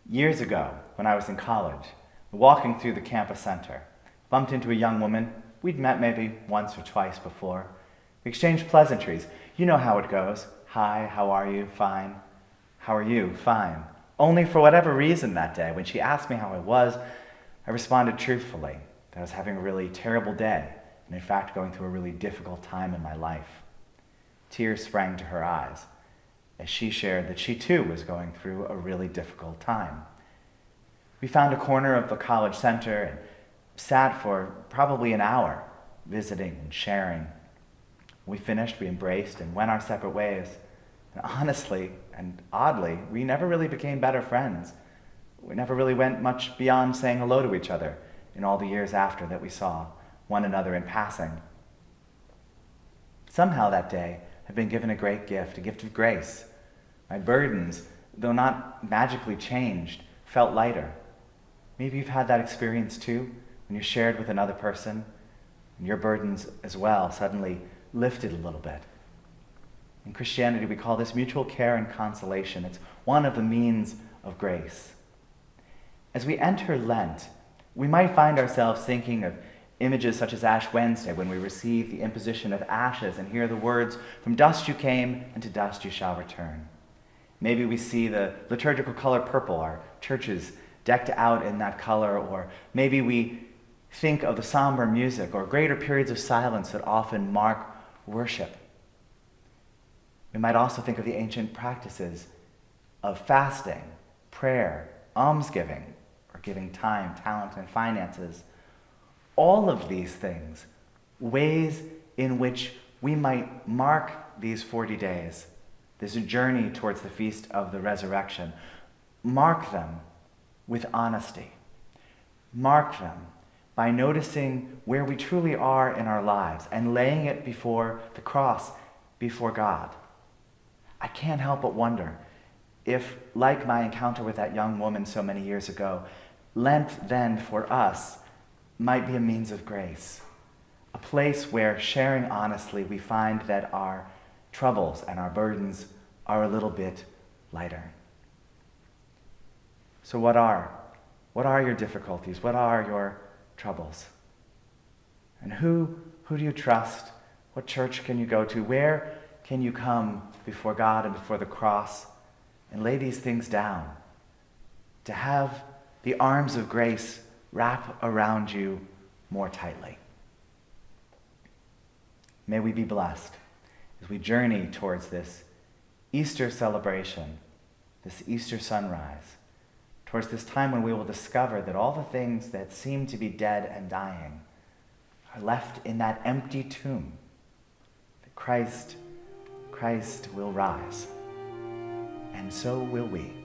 Years ago, when I was in college, walking through the campus center, bumped into a young woman we'd met maybe once or twice before. We exchanged pleasantries. You know how it goes. Hi, how are you? Fine. How are you? Fine. Only for whatever reason that day, when she asked me how I was, I responded truthfully that I was having a really terrible day, and in fact going through a really difficult time in my life. Tears sprang to her eyes as she shared that she too was going through a really difficult time. We found a corner of the college center and sat for probably an hour, visiting and sharing. We finished, we embraced, and went our separate ways. And honestly and oddly, we never really became better friends. We never really went much beyond saying hello to each other in all the years after that we saw one another in passing. Somehow that day, I've been given a great gift, a gift of grace. My burdens, though not magically changed, felt lighter. Maybe you've had that experience too, when you're shared with another person, and your burdens as well suddenly lifted a little bit. In Christianity, we call this mutual care and consolation. It's one of the means of grace. As we enter Lent, we might find ourselves thinking of images such as Ash Wednesday, when we receive the imposition of ashes and hear the words, "From dust you came, and to dust you shall return." Maybe we see the liturgical color purple, our churches decked out in that color, or maybe we think of the somber music or greater periods of silence that often mark worship. We might also think of the ancient practices of fasting, prayer, almsgiving, or giving time, talent, and finances. All of these things, ways in which we might mark these 40 days, this journey towards the feast of the resurrection, mark them with honesty. Mark them by noticing where we truly are in our lives and laying it before the cross, before God. I can't help but wonder if, like my encounter with that young woman so many years ago, Lent then for us might be a means of grace, a place where, sharing honestly, we find that our troubles and our burdens are a little bit lighter. So what are your difficulties? What are your troubles? And who do you trust? What church can you go to? Where can you come before God and before the cross and lay these things down, to have the arms of grace wrap around you more tightly? May we be blessed as we journey towards this Easter celebration, this Easter sunrise, towards this time when we will discover that all the things that seem to be dead and dying are left in that empty tomb, that Christ will rise, and so will we.